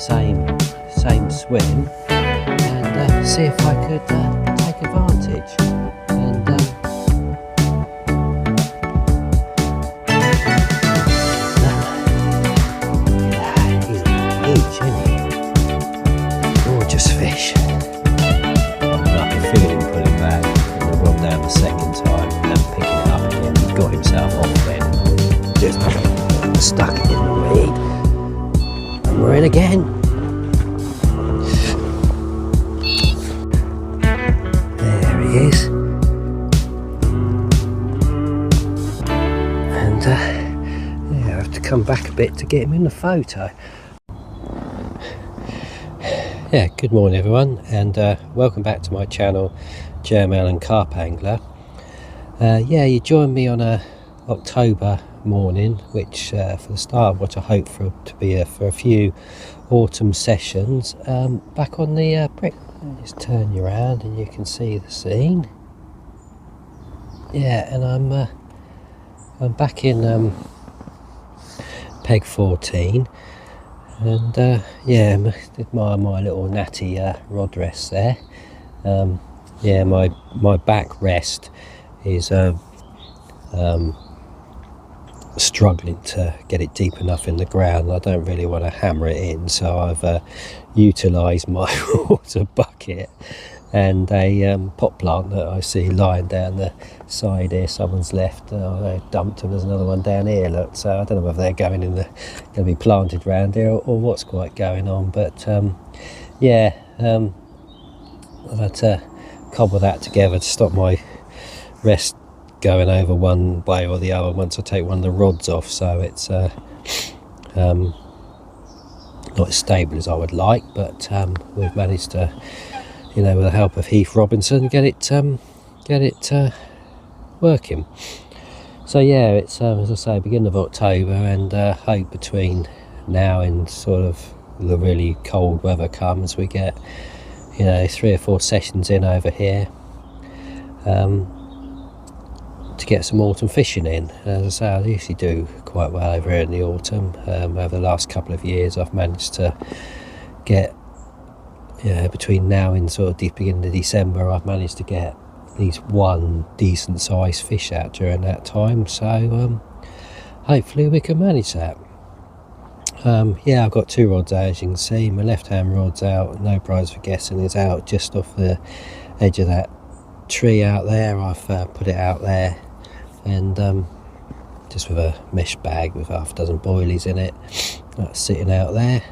same swim and see if I could take advantage. And huge, isn't he? Gorgeous fish. I can feel him pulling back and the rod down the second time and then picking it up again. He got himself off then. Just stuck it in the weed. And we're in again. There he is. And yeah, I have to come back a bit to get him in the photo. Yeah, good morning everyone, and welcome back to my channel, German and Carp Angler. Yeah, you joined me on a October morning, which for the start of what I hope for to be for a few autumn sessions, back on the brick. Just turn you around and you can see the scene. Yeah, and I'm back in peg 14. And yeah, did my little natty rod rest there. Yeah, my back rest is struggling to get it deep enough in the ground. I don't really want to hammer it in, so I've utilised my water bucket and a pot plant that I see lying down the side here. Someone's left. They dumped them. There's another one down here. Look, so I don't know whether they're going to be planted round here or what's quite going on. But yeah, I've had to cobble that together to stop my rest going over one way or the other once I take one of the rods off. So it's not as stable as I would like, but we've managed to, you know, with the help of Heath Robinson, get it working. So yeah, it's as I say, beginning of October, and hope between now and sort of the really cold weather comes, we get, you know, 3 or 4 sessions in over here to get some autumn fishing in. As I say, I usually do quite well over here in the autumn. Over the last couple of years I've managed to get, yeah, between now and sort of deep beginning of December, I've managed to get at least one decent sized fish out during that time. So hopefully we can manage that. Yeah, I've got 2 rods out, as you can see. My left hand rod's out, no prize for guessing, is out just off the edge of that tree out there. I've put it out there, and just with a mesh bag with half a dozen boilies in it, that's sitting out there.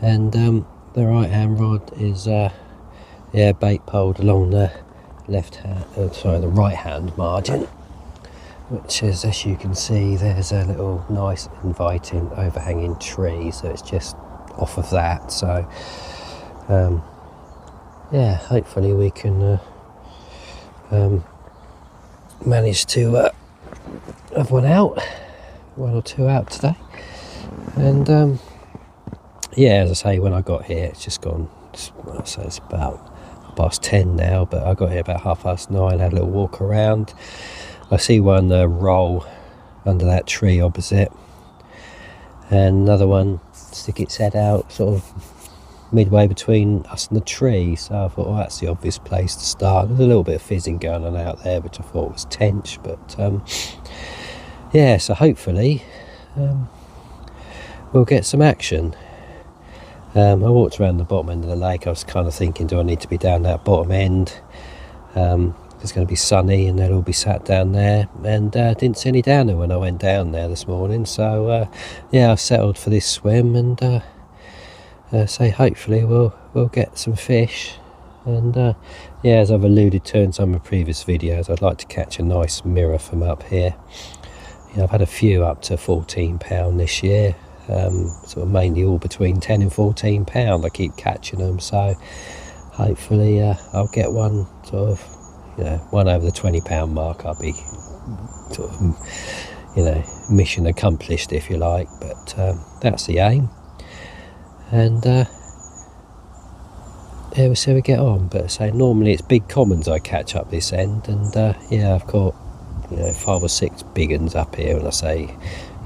And the right hand rod is yeah, bait poled along the the right hand margin, which is, as you can see, there's a little nice inviting overhanging tree, so it's just off of that. So yeah, hopefully we can manage to have one or two out today. And yeah, as I say, when I got here, it's just gone, well, so it's about 10 now, but I got here about 9:30, had a little walk around. I see one roll under that tree opposite, and another one stick its head out sort of midway between us and the tree. So I thought, well, that's the obvious place to start. There's a little bit of fizzing going on out there, which I thought was tench, but yeah, so hopefully we'll get some action. I walked around the bottom end of the lake. I was kind of thinking, do I need to be down that bottom end? It's going to be sunny and they'll all be sat down there, and didn't see any down there when I went down there this morning. So yeah, I settled for this swim, and say hopefully we'll get some fish. And yeah, as I've alluded to in some of my previous videos, I'd like to catch a nice mirror from up here. You know, I've had a few up to 14 pound this year. Sort of mainly all between 10 and 14 pound. I keep catching them, so hopefully I'll get one sort of, you know, one over the 20 pound mark. I'll be sort of, you know, mission accomplished, if you like. But that's the aim. And yeah, we'll see how we get on. But say normally it's big commons I catch up this end, and yeah, I've caught, you know, 5 or 6 big uns up here. When I say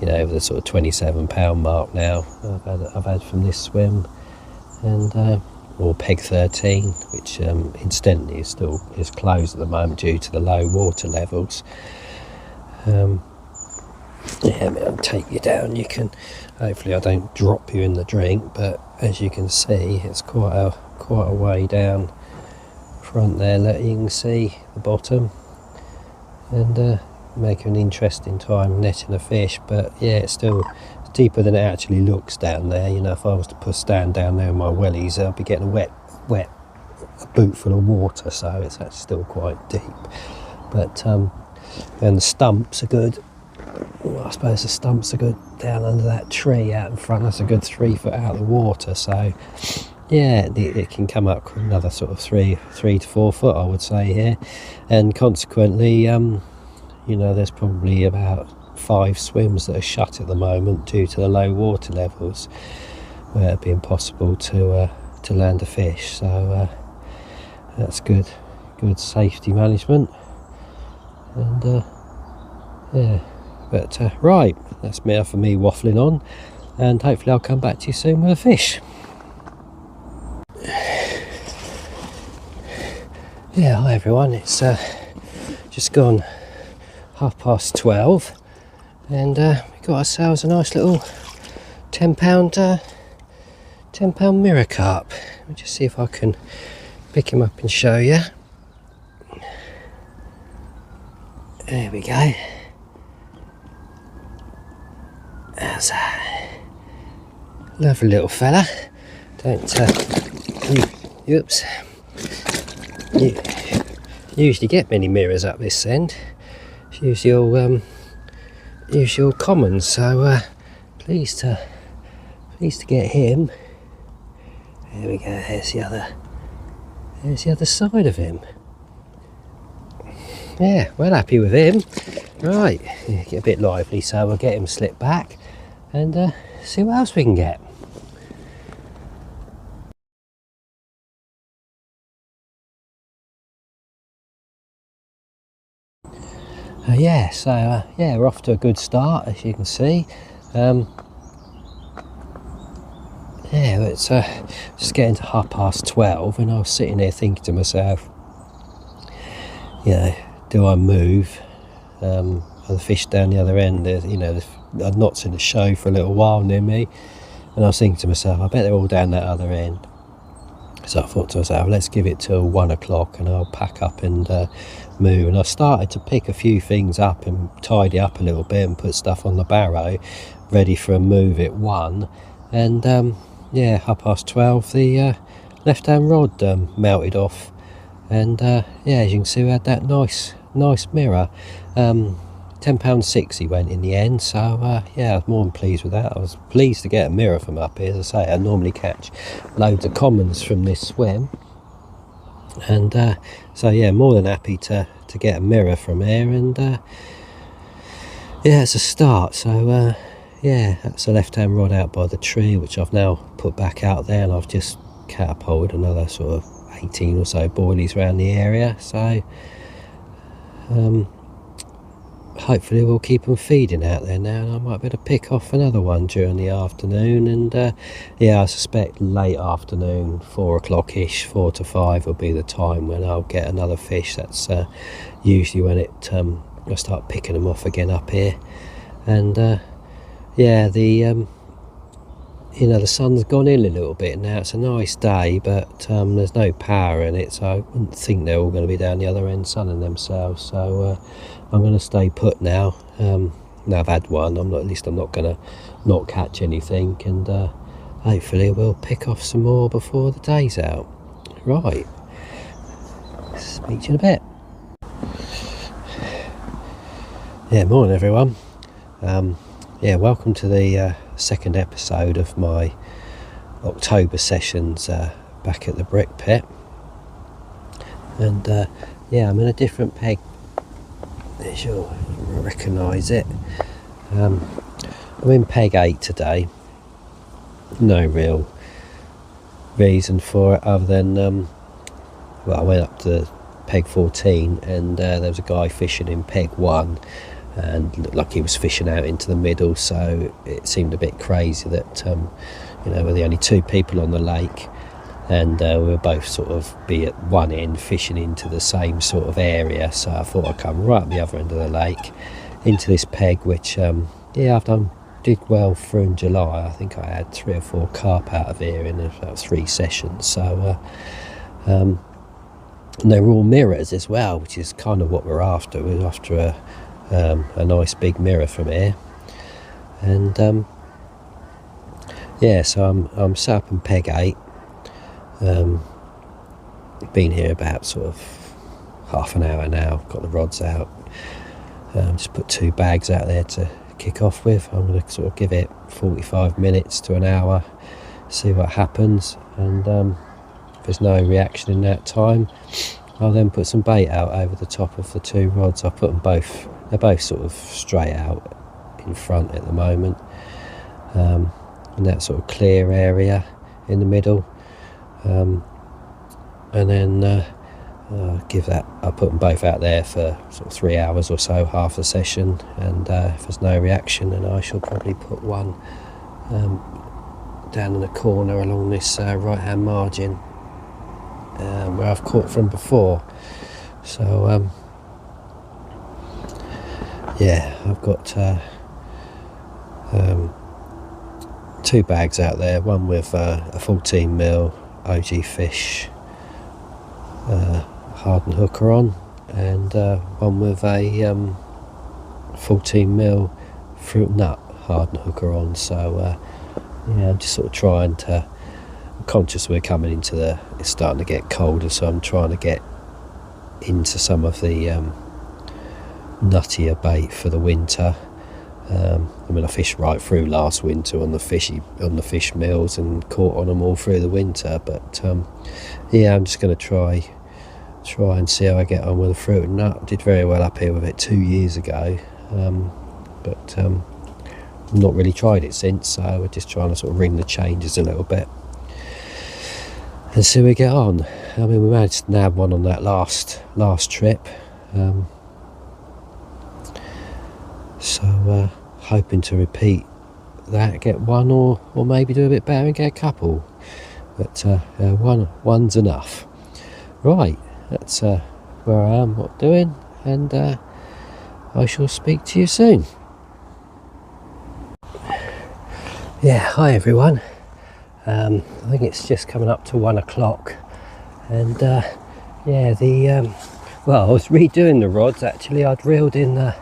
over the sort of £27 mark now. I've had from this swim, and or peg 13, which incidentally is closed at the moment due to the low water levels. I'll take you down. You can, hopefully I don't drop you in the drink, but as you can see, it's quite a way down front there. You can see the bottom, and make an interesting time netting a fish. But yeah, it's still deeper than it actually looks down there. If I was to stand down there with my wellies, I'd be getting a boot full of water, so it's actually still quite deep. But and the stumps are good. Well, I suppose the stumps are good down under that tree out in front. That's a good 3 foot out of the water, so yeah, it can come up another sort of 3 to 4 foot, I would say, here. And consequently, there's probably about 5 swims that are shut at the moment due to the low water levels, where it'd be impossible to land a fish. So that's good safety management. And yeah, but right, that's enough for me waffling on, and hopefully I'll come back to you soon with a fish. Yeah, hi everyone, it's just gone 12:30, and we got ourselves a nice little £10 mirror carp. Let me just see if I can pick him up and show you. There we go. That's a lovely little fella. Don't oops. You usually get many mirrors up this end. It's usual commons, so pleased to get him. There we go. There's the other side of him. Yeah, well happy with him. Right, get a bit lively, so we'll get him slipped back and see what else we can get. Yeah, so yeah, we're off to a good start, as you can see. Yeah, it's just getting to 12:30, and I was sitting there thinking to myself, do I move the fish down the other end? I'd not seen a show for a little while near me, and I was thinking to myself, I bet they're all down that other end. So I thought to myself, let's give it till 1 o'clock and I'll pack up and move. And I started to pick a few things up and tidy up a little bit and put stuff on the barrow ready for a move at 1. And yeah, 12:30, the left hand rod melted off, and yeah, as you can see, we had that nice mirror. £10.60 he went in the end, so yeah, I was more than pleased with that. I was pleased to get a mirror from up here. As I say, I normally catch loads of commons from this swim, and so yeah, more than happy to get a mirror from here. And yeah, it's a start. So yeah, that's a left hand rod out by the tree, which I've now put back out there, and I've just catapulted another sort of 18 or so boilies around the area. So hopefully we'll keep them feeding out there now, and I might be able to pick off another one during the afternoon. And yeah, I suspect late afternoon, 4 o'clock-ish, 4 to 5 will be the time when I'll get another fish. That's usually when I start picking them off again up here. And yeah, the the sun's gone in a little bit now. It's a nice day, but there's no power in it, so I wouldn't think they're all going to be down the other end sunning themselves. So I'm going to stay put now. Now I've had one, I'm not going to not catch anything, and hopefully we'll pick off some more before the day's out. Right, speak to you in a bit. Yeah, morning everyone. Yeah, welcome to the second episode of my October sessions back at the brick pit. And yeah, I'm in a different peg, as you'll recognise it. I'm in peg 8 today. No real reason for it other than well, I went up to peg 14 and there was a guy fishing in peg 1, and looked like he was fishing out into the middle, so it seemed a bit crazy that we're the only two people on the lake, and we were both sort of be at one end fishing into the same sort of area. So I thought I'd come right at the other end of the lake into this peg, which did well through in July. I think I had 3 or 4 carp out of here in about 3 sessions. So and they were all mirrors as well, which is kind of what we're after. We're after a nice big mirror from here. And so I'm set up in peg 8. Been here about sort of half an hour now. Got the rods out. Just put 2 bags out there to kick off with. I'm going to sort of give it 45 minutes to an hour, see what happens, and if there's no reaction in that time, I'll then put some bait out over the top of the 2 rods. I'll put them both, they're both sort of straight out in front at the moment, in that sort of clear area in the middle, and then I'll put them both out there for sort of 3 hours or so, half the session, and if there's no reaction, then I shall probably put one down in the corner along this right hand margin where I've caught from before. So I've got 2 bags out there, one with a 14mm OG Fish hardened hooker on, and one with a 14mm fruit nut hardened hooker on. So I'm just sort of trying to, I'm conscious we're coming into it's starting to get colder, so I'm trying to get into some of the nuttier bait for the winter. I fished right through last winter on the fish mills and caught on them all through the winter, but I'm just going to try and see how I get on with the fruit and nut. I did very well up here with it 2 years ago, but I've not really tried it since, so we're just trying to sort of ring the changes a little bit and see how we get on. I mean, we managed to nab one on that last trip, so hoping to repeat that, get one or maybe do a bit better and get a couple, but one's enough. Right, that's where I am, what I'm doing, and I shall speak to you soon. Hi everyone. I think it's just coming up to 1 o'clock, and I was redoing the rods. Actually, I'd reeled in the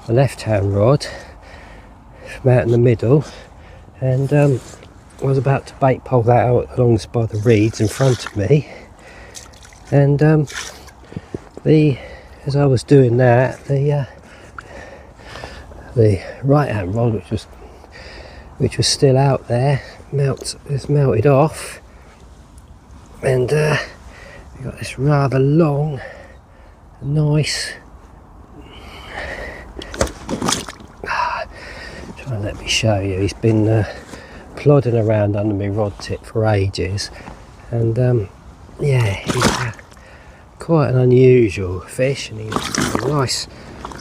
left hand rod from out in the middle, and I was about to bait pole that out along by the reeds in front of me, and as I was doing that, the right hand rod, which was still out there, has melted off, and we've got this rather long, nice, try and let me show you. He's been plodding around under my rod tip for ages, and he's quite an unusual fish, and he's a nice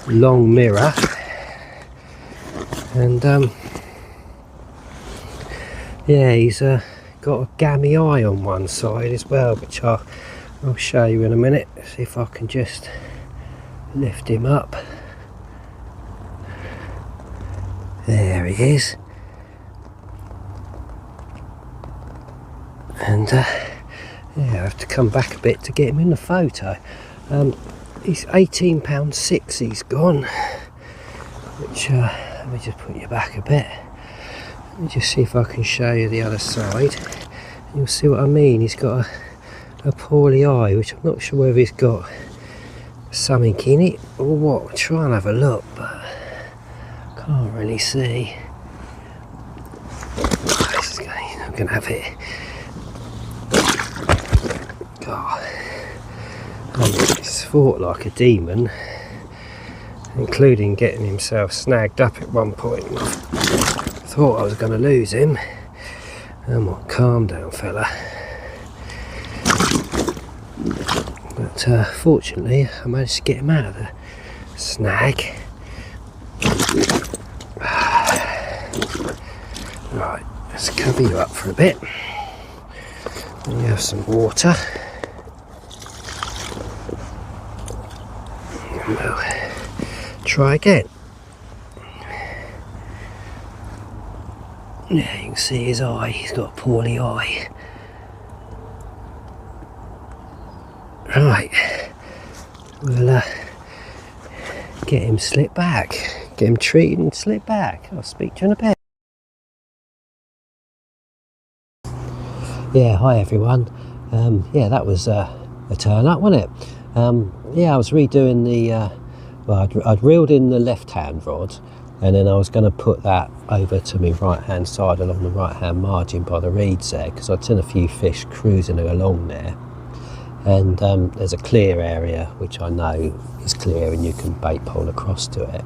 long mirror, and he's got a gammy eye on one side as well, which I'll show you in a minute. See if I can just lift him up. There he is, and I have to come back a bit to get him in the photo. He's £18.6 he's gone, which let me just put you back a bit. Let me just see if I can show you the other side. You'll see what I mean. He's got a poorly eye, which I'm not sure whether he's got something in it or what. I'll try and have a look, but can't really see. I'm going to have it. God, he's fought like a demon, including getting himself snagged up at one point. I thought I was going to lose him. Calm down, fella. But fortunately, I managed to get him out of the snag. Let's cover you up for a bit. And you have some water. And we'll try again. Yeah, you can see his eye. He's got a poorly eye. Right. We'll get him slipped back. Get him treated and slipped back. I'll speak to you in a bit. Yeah, hi everyone. Yeah, that was a turn up, wasn't it? Yeah, I was redoing the, well, I'd reeled in the left-hand rod, and then I was going to put that over to my right-hand side along the right-hand margin by the reeds there, because I'd seen a few fish cruising along there. And there's a clear area, which I know is clear, and you can bait pole across to it.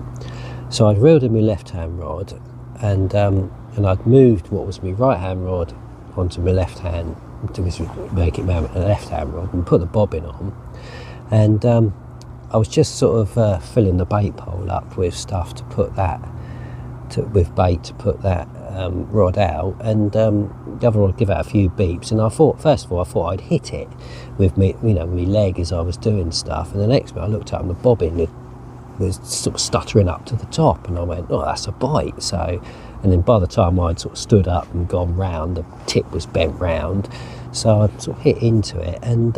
So I'd reeled in my left-hand rod, and I'd moved what was my right-hand rod onto my left hand to make it my left-hand rod and put the bobbin on, and I was just sort of filling the bait pole up with stuff to put that with bait to put that rod out, and the other rod give out a few beeps, and I thought, first of all, I thought I'd hit it with me, you know, my leg as I was doing stuff, and the next minute I looked up and the bobbin was sort of stuttering up to the top, and I went, oh, that's a bite. So, and then by the time I'd sort of stood up and gone round, the tip was bent round, so I sort of hit into it, and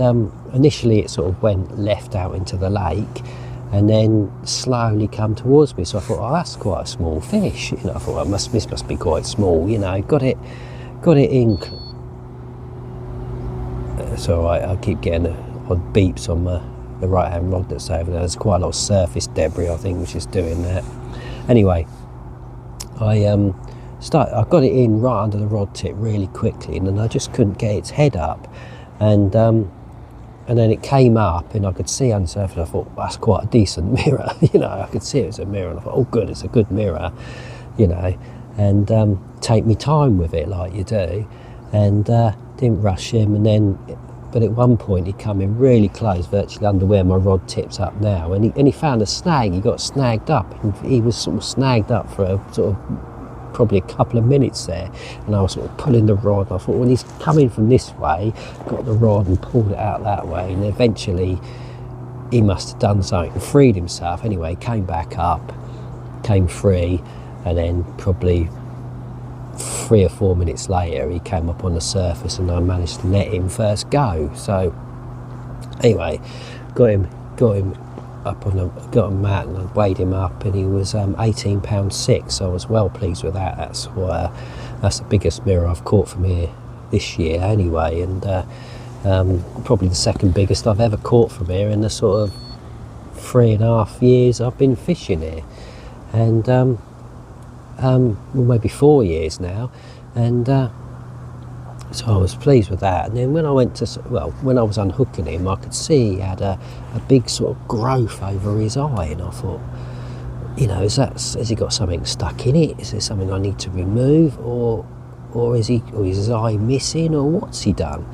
initially it sort of went left out into the lake, and then slowly come towards me. So I thought, oh, that's quite a small fish. You know, I thought, well, this must be quite small. You know, got it in. It's all right. I keep getting odd beeps on the right-hand rod that's over there. There's quite a lot of surface debris, I think, which is doing that. Anyway, I got it in right under the rod tip really quickly, and then I just couldn't get its head up, and then it came up, and I could see on the surface. I thought, that's quite a decent mirror. You know, I could see it was a mirror, and I thought, oh, good, it's a good mirror. You know, and take me time with it like you do, and didn't rush him, and then. But at one point he come in really close, virtually under where my rod tips up now, and he found a snag. He got snagged up, and he was sort of snagged up for a sort of probably a couple of minutes there, and I was sort of pulling the rod, and I thought, well, he's coming from this way, got the rod and pulled it out that way, and eventually he must have done something and freed himself. Anyway, came back up, came free, and then probably 3 or 4 minutes later he came up on the surface, and I managed to let him first go. So anyway, got him up on got him mat, and I weighed him up, and he was 18.6 pounds. So I was well pleased with that. That's the biggest mirror I've caught from here this year anyway, and probably the second biggest I've ever caught from here in the sort of 3.5 years I've been fishing here, and well, maybe 4 years now, and so I was pleased with that. And then when I went to, well, when I was unhooking him, I could see he had a big sort of growth over his eye, and I thought, you know, has he got something stuck in it? Is there something I need to remove, or is his eye missing, or what's he done?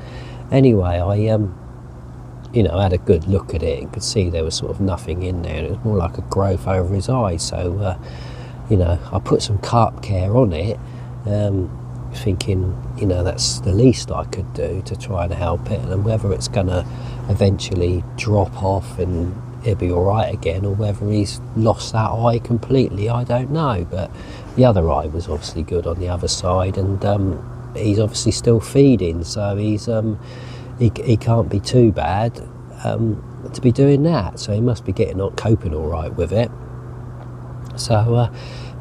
Anyway, I you know, had a good look at it and could see there was sort of nothing in there, and it was more like a growth over his eye. So you know, I put some carp care on it, thinking, you know, that's the least I could do to try and help it, and whether it's going to eventually drop off and it'll be all right again, or whether he's lost that eye completely, I don't know. But the other eye was obviously good on the other side, and he's obviously still feeding, so he's he can't be too bad to be doing that, so he must be coping all right with it. So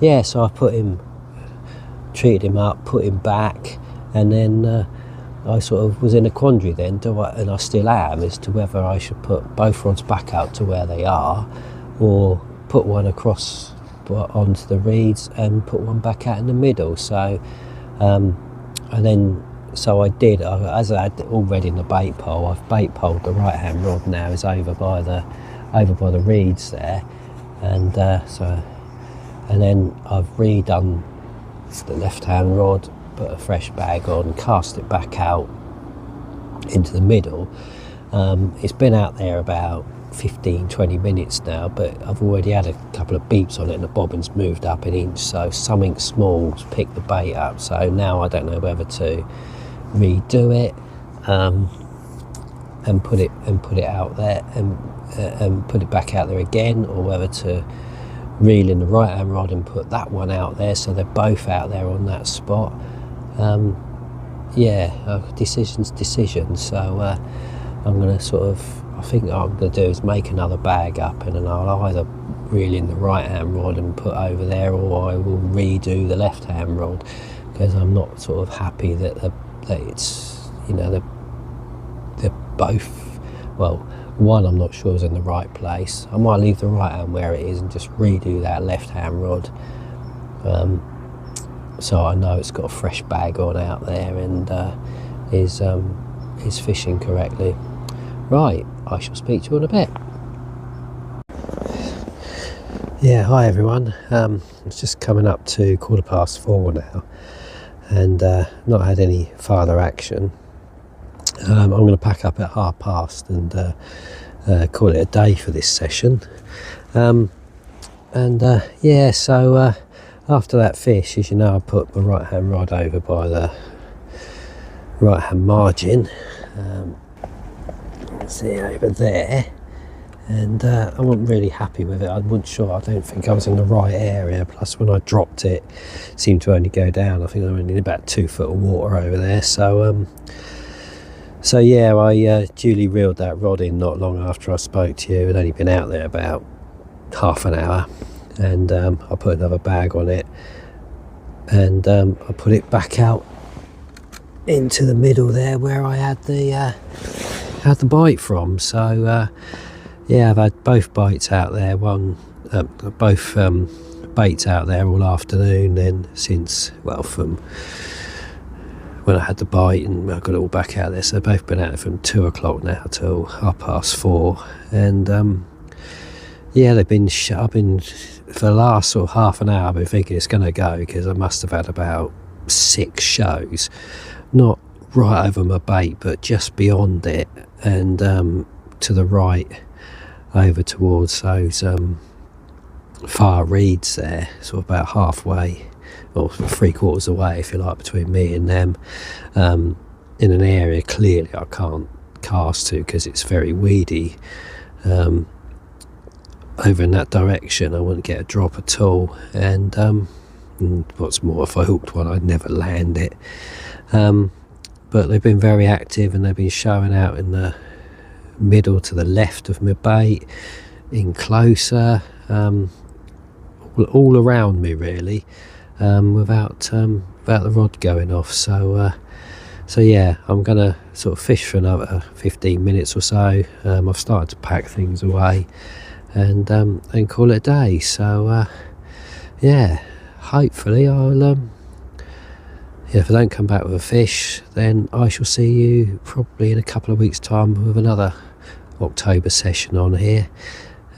yeah, so I treated him up, put him back, and then I sort of was in a quandary then, and I still am, as to whether I should put both rods back out to where they are, or put one across onto the reeds and put one back out in the middle. So so I did, as I had already in the bait pole. I've bait poled the right hand rod now, is over by the reeds there, and and then I've redone the left hand rod, put a fresh bag on, cast it back out into the middle. It's been out there about 15-20 minutes now, but I've already had a couple of beeps on it and the bobbin's moved up an inch, so something small's picked the bait up. So now I don't know whether to redo it and put it out there and put it back out there again, or whether to reel in the right hand rod and put that one out there, so they're both out there on that spot. Decisions. So I'm going to I think what I'm going to do is make another bag up, and then I'll either reel in the right hand rod and put over there, or I will redo the left hand rod, because I'm not sort of happy that it's, you know, they're both, well, one I'm not sure is in the right place. I might leave the right hand where it is and just redo that left hand rod, so I know it's got a fresh bag on out there and is fishing correctly. Right, I shall speak to you in a bit. Yeah, hi everyone. It's just coming up to 4:15 now, and not had any farther action. I'm going to pack up at past and call it a day for this session. So after that fish, as you know, I put my right hand rod over by the right hand margin. See over there, and I wasn't really happy with it. I wasn't sure. I don't think I was in the right area. Plus, when I dropped it, it seemed to only go down. I think I only need about 2 foot of water over there. So yeah, I duly reeled that rod in not long after I spoke to you. I'd only been out there about half an hour, and I put another bag on it, and I put it back out into the middle there where I had the bite from. So yeah, I've had both bites out there, both baits out there all afternoon, then since, well, from when I had the bite and I got it all back out there. So they've both been out there from 2 o'clock now till 4:30, and yeah, they've been I've been, for the last sort of half an hour, I've been thinking it's going to go, because I must have had about 6 shows, not right over my bait but just beyond it, and to the right over towards those far reeds there, sort of about halfway or 3/4 away, if you like, between me and them, in an area clearly I can't cast to because it's very weedy. Over in that direction I wouldn't get a drop at all, and what's more, if I hooked one I'd never land it. But they've been very active, and they've been showing out in the middle to the left of my bait, in closer, all around me really, without the rod going off. So yeah, I'm gonna sort of fish for another 15 minutes or so. I've started to pack things away and call it a day. So yeah, hopefully I'll if I don't come back with a fish, then I shall see you probably in a couple of weeks' time with another October session on here.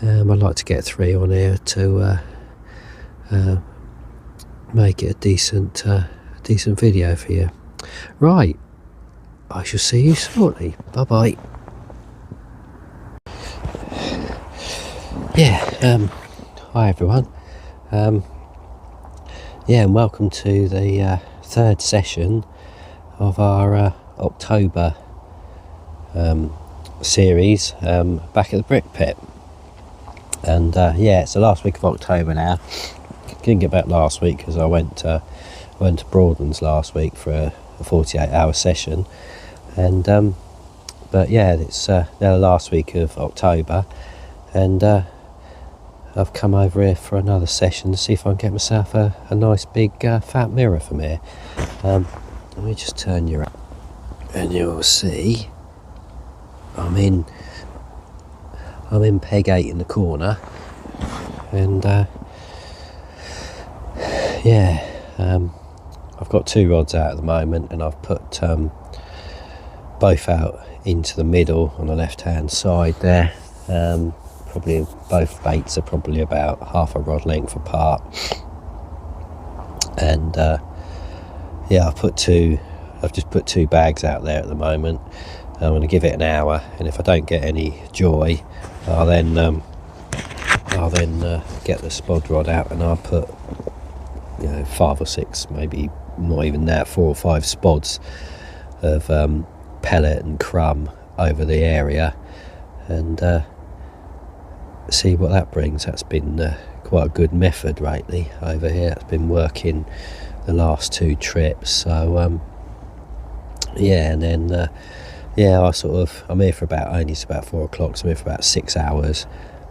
I'd like to get 3 on here to make it a decent video for you. Right, I shall see you shortly. Bye bye. Yeah, hi everyone. Yeah, and welcome to the 3rd session of our October series, back at the brick pit. And yeah, it's the last week of October now. Didn't get back last week because I went to Broadlands last week for a 48-hour session, and but yeah, it's now the last week of October, and I've come over here for another session to see if I can get myself a nice big fat mirror from here. Let me just turn you up and you'll see I'm in peg 8 in the corner, and yeah, I've got 2 rods out at the moment, and I've put both out into the middle on the left hand side there. Probably both baits are probably about half a rod length apart, and yeah, I've just put 2 bags out there at the moment. I'm going to give it an hour, and if I don't get any joy, I'll then get the spod rod out, and I'll put 5 or 6, maybe not even that, 4 or 5 spods of pellet and crumb over the area, and see what that brings. That's been quite a good method lately over here. It's been working the last 2 trips. So and then I'm here for about 4 o'clock, so I'm here for about 6 hours,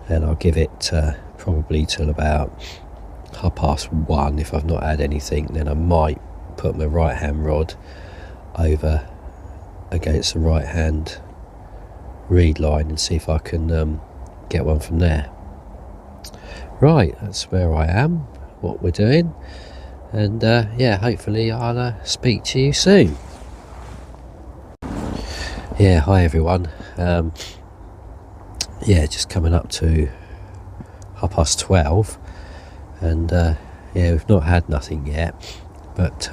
and I'll give it probably till about 1:30 if I've not had anything. Then I might put my right hand rod over against the right hand reed line and see if I can get one from there. Right, that's where I am, what we're doing, and hopefully I'll speak to you soon. Hi everyone. Just coming up to 12:30, and we've not had nothing yet, but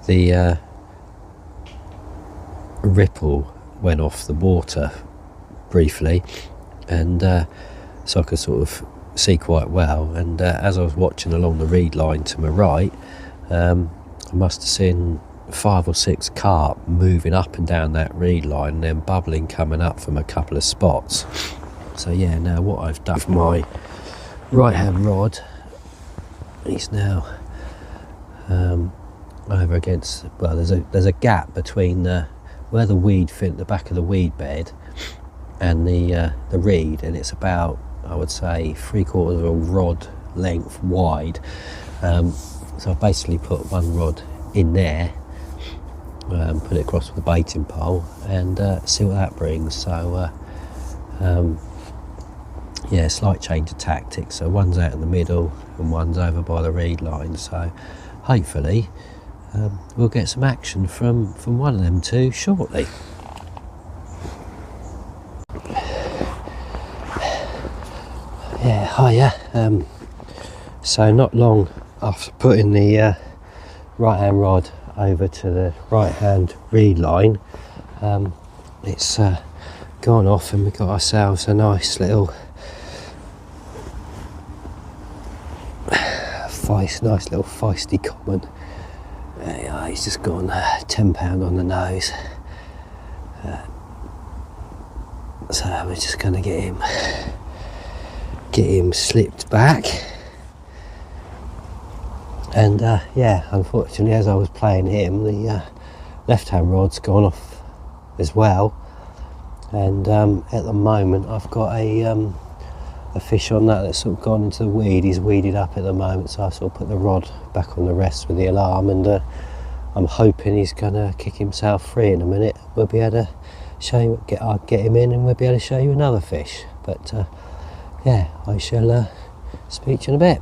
the ripple went off the water briefly, and so I could sort of see quite well, and as I was watching along the reed line to my right, I must have seen 5 or 6 carp moving up and down that reed line, and then bubbling coming up from a couple of spots. So now what I've done with my right hand rod, he's now over against, there's a gap between where the weed fit, the back of the weed bed, and the reed, and it's about, I would say, 3/4 of a rod length wide. So I've basically put one rod in there, put it across with a baiting pole, and see what that brings. So slight change of tactics. So one's out in the middle and one's over by the reed line. So hopefully we'll get some action from one of them two shortly. Hiya. So not long after putting the right hand rod over to the right hand reed line, it's gone off, and we got ourselves a nice little feisty common. He's just gone £10 on the nose, so we're just going to get him slipped back. And unfortunately, as I was playing him, the left hand rod's gone off as well, and at the moment I've got a fish on that that's sort of gone into the weed. He's weeded up at the moment, so I sort of put the rod back on the rest with the alarm, and I'm hoping he's gonna kick himself free in a minute. We'll be able to show you, I'll get him in, and we'll be able to show you another fish. But I shall speak to you in a bit.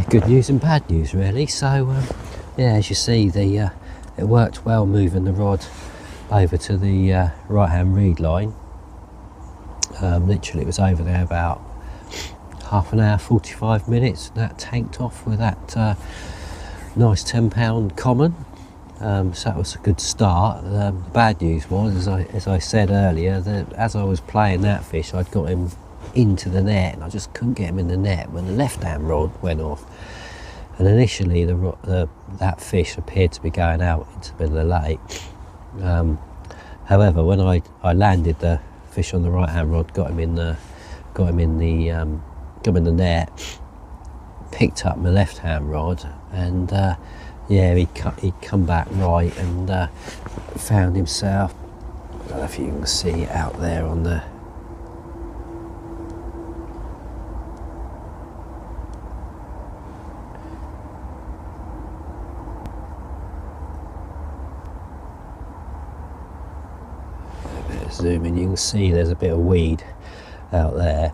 Good news and bad news really. So as you see, it worked well moving the rod over to the right hand reed line. Literally it was over there about half an hour, 45 minutes, and that tanked off with that nice £10 common. So that was a good start. The bad news was, as I said earlier, that as I was playing that fish, I'd got him into the net, and I just couldn't get him in the net when the left hand rod went off. And initially that fish appeared to be going out into the middle of the lake. However, when I landed the fish on the right hand rod, got him in the net, picked up my left hand rod, and he'd come back right, and found himself, I don't know if you can see out there on the zoom in, you can see there's a bit of weed out there,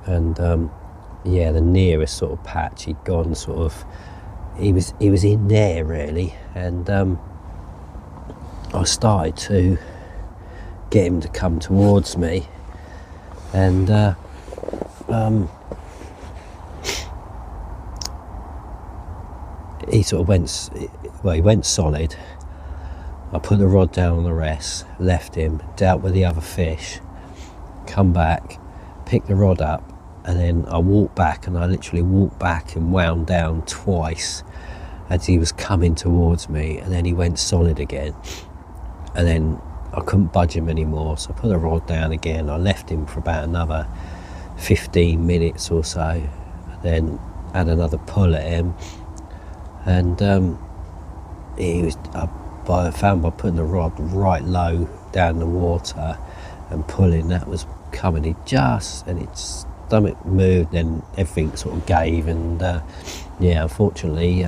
and the nearest sort of patch he'd gone sort of, he was in there really, and I started to get him to come towards me, and he sort of went, well, he went solid. I put the rod down on the rest, left him, dealt with the other fish, come back, picked the rod up, and then I walked back, and I literally walked back and wound down twice as he was coming towards me, and then he went solid again, and then I couldn't budge him anymore, so I put the rod down again. I left him for about another 15 minutes or so, then had another pull at him, and he was I found by putting the rod right low down the water and pulling, that was coming, and its stomach moved, and everything sort of gave, and yeah, unfortunately,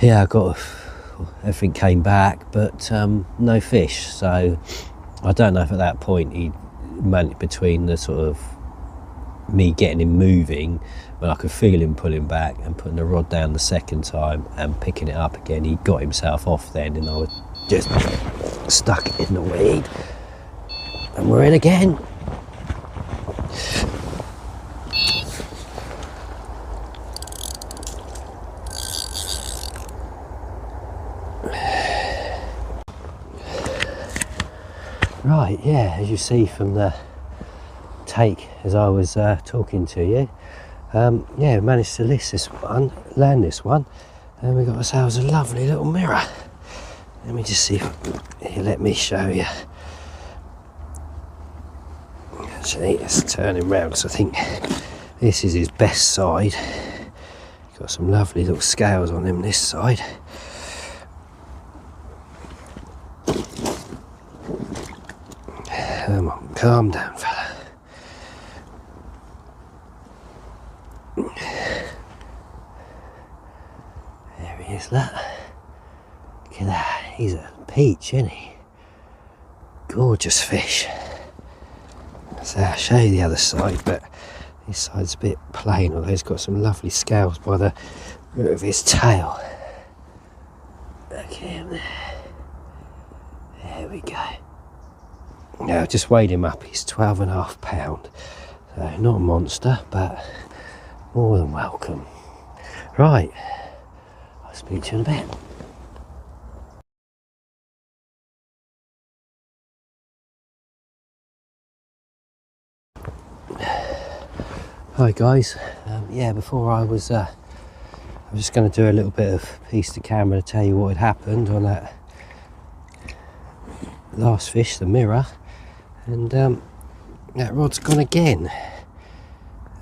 yeah, I got everything came back, but no fish. So I don't know if at that point he managed, between the sort of me getting him moving, when I could feel him pulling back, and putting the rod down the second time and picking it up again, he got himself off then, and I was just stuck in the weed, and we're in again. Right, yeah, as you see from the take as I was talking to you, yeah, managed to land this one, and we got ourselves a lovely little mirror. Let me just see if let me show you. Actually, let's turn him round, because I think this is his best side. Got some lovely little scales on him this side. Come on, calm down, fella. There he is, look. Look at that. He's a peach, isn't he? Gorgeous fish. So I'll show you the other side, but this side's a bit plain, although he's got some lovely scales by the root of his tail. Look at him there. There we go. Now, I just weighed him up. He's 12.5 pounds. So not a monster, but more than welcome. Right, I'll speak to you in a bit. Hi guys, yeah, before I was just going to do a little bit of piece to camera to tell you what had happened on that last fish, the mirror, and that rod's gone again,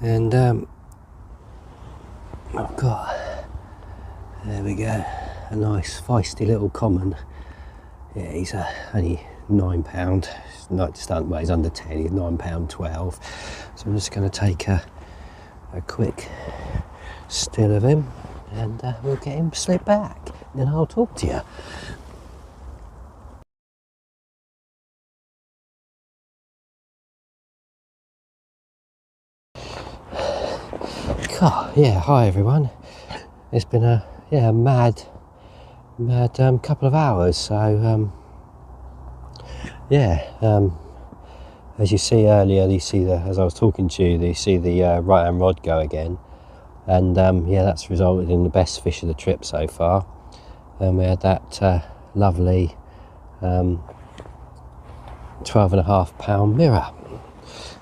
and I've got, there we go, a nice feisty little common. Yeah, he's only £9, not just well, he's under 10, he's £9.12. So I'm just going to take a quick still of him, and we'll get him slipped back, and then I'll talk to you. God, yeah, hi everyone. It's been a mad couple of hours. So as you see earlier, you see as I was talking to you, you see the right hand rod go again, and yeah, that's resulted in the best fish of the trip so far. And we had that lovely 12.5 pound mirror.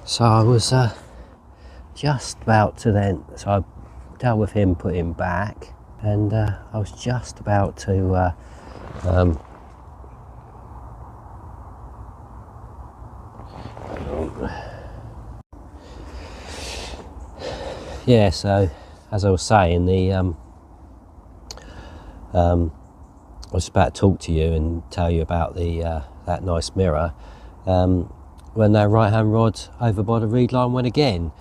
So I was just about to then, so I dealt with him, put him back, and I was just about to yeah, so as I was saying, I was about to talk to you and tell you about the that nice mirror, when that right hand rod over by the reed line went again.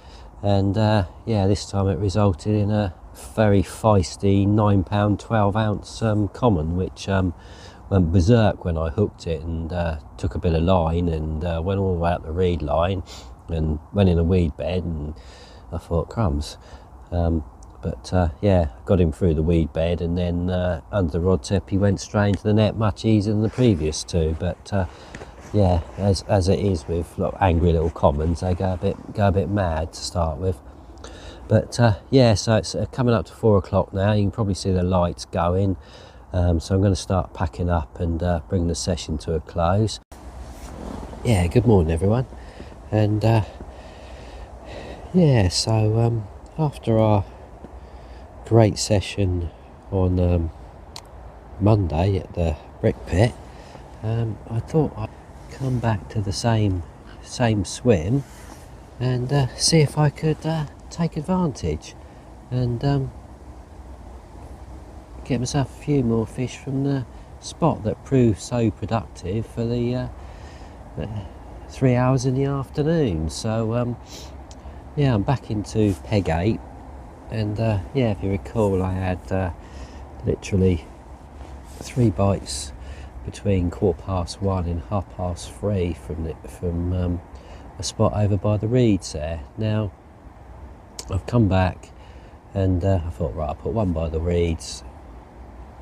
And yeah, this time it resulted in a very feisty £9, 12 ounce common, which went berserk when I hooked it, and took a bit of line and went all the way up the reed line and went in a weed bed, and I thought, crumbs. But yeah, got him through the weed bed, and then under the rod tip he went straight into the net much easier than the previous two. But yeah, as it is with angry little commons, they go a bit mad to start with. But yeah, so it's coming up to 4 o'clock now. You can probably see the lights going. So I'm going to start packing up and bring the session to a close. Yeah, good morning everyone. And yeah, so after our great session on Monday at the brick pit, I thought I'd come back to the same swim and see if I could take advantage and get myself a few more fish from the spot that proved so productive for the 3 hours in the afternoon. So yeah, I'm back into peg 8, and yeah, if you recall, I had literally 3 bites between 1:15 and 3:30 from a spot over by the reeds there. Now I've come back and I thought, right, I'll put one by the reeds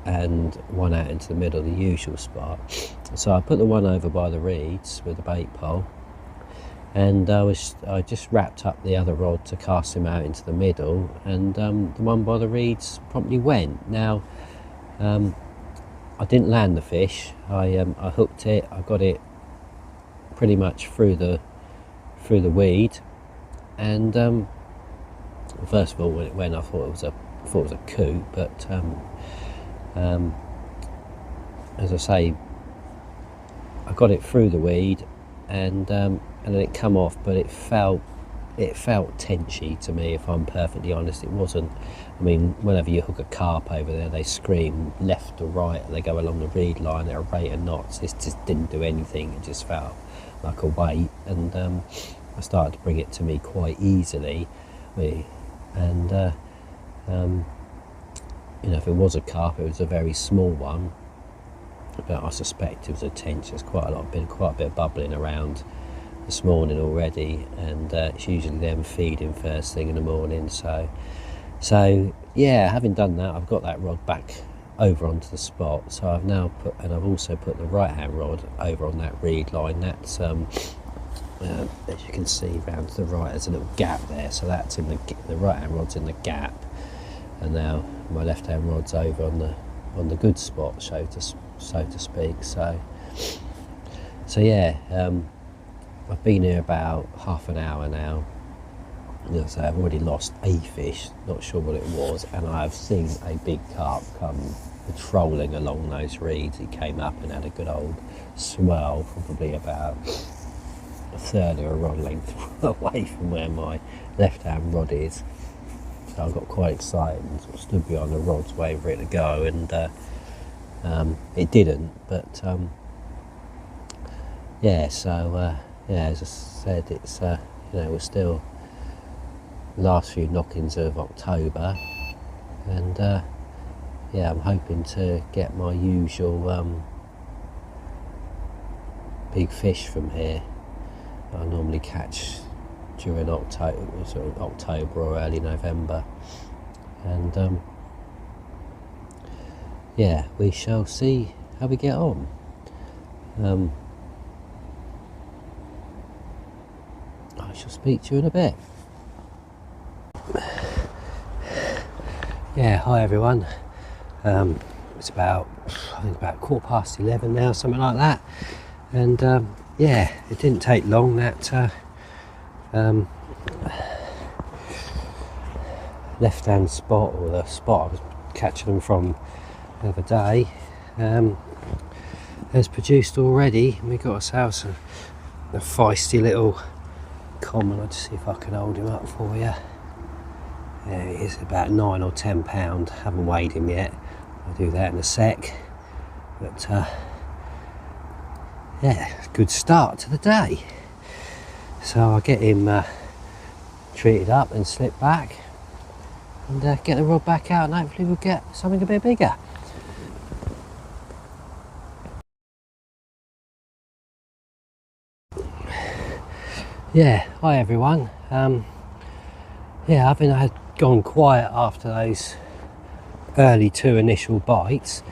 and one out into the middle, the usual spot. So I put the one over by the reeds with the bait pole, and I just wrapped up the other rod to cast him out into the middle, and the one by the reeds promptly went. Now I didn't land the fish. I hooked it. I got it pretty much through the weed, and first of all, when it went, I thought it was a coot, but as I say, I got it through the weed, and then it come off, but it felt tenchy to me, if I'm perfectly honest. It wasn't. I mean, whenever you hook a carp over there, they scream left or right, they go along the reed line at a rate of knots. This just didn't do anything. It just felt like a weight, and I started to bring it to me quite easily, and you know, if it was a carp, it was a very small one, but I suspect it was a tench. There's quite a bit of bubbling around this morning already, and it's usually them feeding first thing in the morning. So yeah, having done that, I've got that rod back over onto the spot. So I've now I've also put the right hand rod over on that reed line. That's as you can see round to the right, there's a little gap there, so that's in the right hand rod's in the gap, and now my left hand rod's over on the good spot, so to speak. So yeah, I've been here about half an hour now. So I've already lost a fish, not sure what it was, and I've seen a big carp come patrolling along those reeds. He came up and had a good old swirl, probably about a third of a rod length away from where my left hand rod is. So I got quite excited and sort of stood behind the rods waiting for it to go, and it didn't. But yeah, so yeah, as I said, it's you know, we're still the last few knockings of October, and yeah, I'm hoping to get my usual big fish from here. I normally catch during October or early November, and yeah, we shall see how we get on. I shall speak to you in a bit. Yeah, hi everyone. It's about 11:15 now, something like that, and yeah, it didn't take long. That left hand spot, or the spot I was catching them from the other day, has produced already. We got ourselves a feisty little common. I'll just see if I can hold him up for you. There he is, about 9 or 10 pound. Haven't weighed him yet. I'll do that in a sec. But yeah, good start to the day. So I'll get him treated up and slip back, and get the rod back out, and hopefully we'll get something a bit bigger. Yeah, hi everyone. Yeah, I think I had gone quiet after those early 2 initial bites.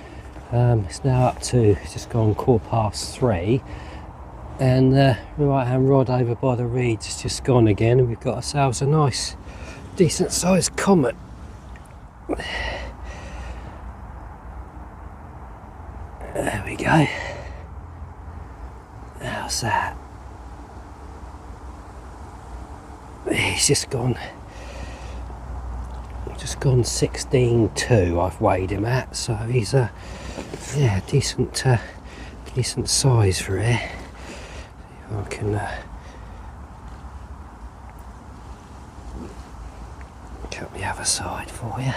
It's now up to just gone 3:15, and the right hand rod over by the reeds has just gone again, and we've got ourselves a nice decent sized comet. There we go. How's that? He's just gone 16.2 I've weighed him at, so he's a decent size for here. See if I can cut the other side for you.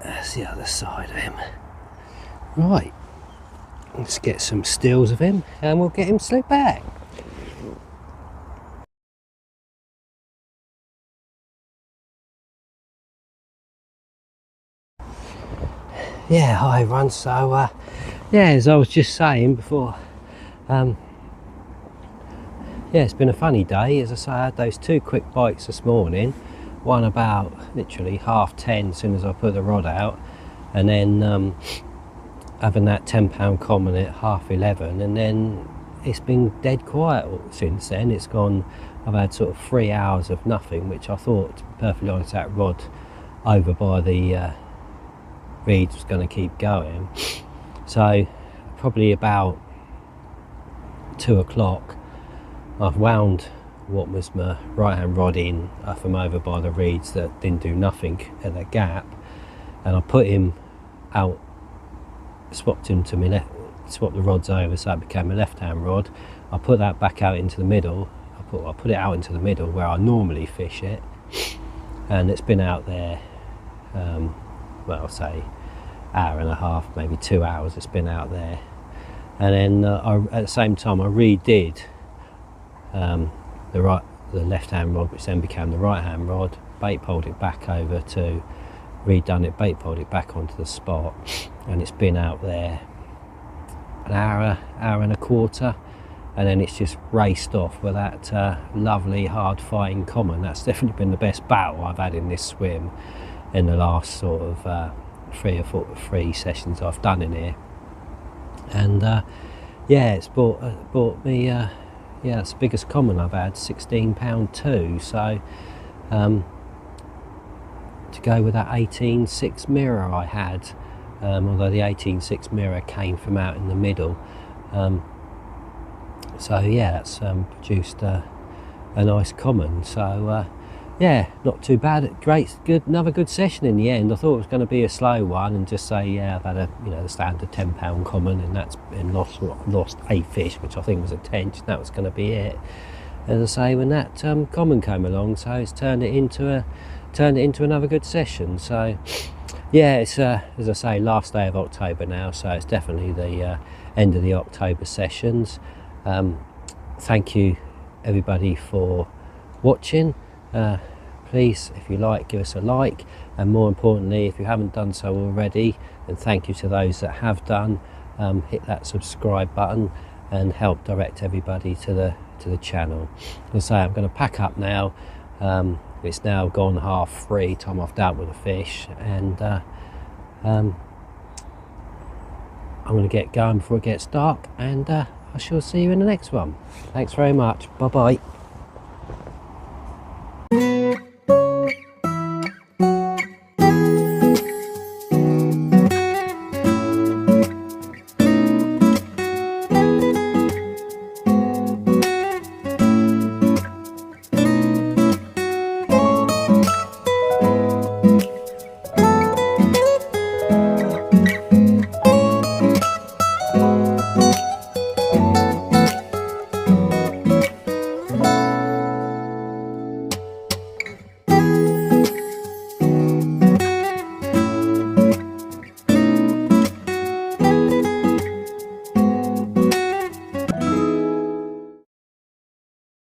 That's the other side of him. Right, let's get some stills of him and we'll get him slipped back. Yeah, hi everyone. So yeah, as I was just saying before, yeah, it's been a funny day. As I say, I had those 2 quick bites this morning, one about literally 10:30 as soon as I put the rod out, and then having that £10 common at 11:30, and then it's been dead quiet since then. It's gone, I've had sort of 3 hours of nothing, which I thought, to be perfectly honest, that rod over by the reeds was going to keep going. So probably about 2 o'clock I've wound what was my right hand rod in from over by the reeds that didn't do nothing at the gap, and I put him out, swapped him to my left, swapped the rods over so it became a left hand rod. I put that back out into the middle. I put it out into the middle where I normally fish it, and it's been out there well, I'll say hour and a half, maybe 2 hours it's been out there. And then at the same time I redid the left hand rod, which then became the right hand rod, bait poled it back over to redone it, bait poled it back onto the spot, and it's been out there an hour and a quarter, and then it's just raced off with that lovely hard fighting common. That's definitely been the best battle I've had in this swim in the last sort of 3 sessions I've done in here. And yeah, it's bought me yeah, it's the biggest common I've had, £16 too. So to go with that 18.6 mirror I had, although the 18.6 mirror came from out in the middle, so yeah, that's produced a nice common. So yeah, not too bad. Great, good, another good session in the end. I thought it was going to be a slow one and just say, yeah, I've had a, you know, the standard £10 common, and that's been lost a fish, which I think was a tench. That was going to be it. As I say, when that common came along, so it's turned it into another good session. So yeah, it's as I say, last day of October now, so it's definitely the end of the October sessions. Thank you everybody for watching. Please, if you like, give us a like, and more importantly, if you haven't done so already, then thank you to those that have done. Hit that subscribe button and help direct everybody to the channel. As I say, I'm going to pack up now. It's now gone 3:30, time I've dealt with the fish, and I'm going to get going before it gets dark, and I shall see you in the next one. Thanks very much. Bye bye.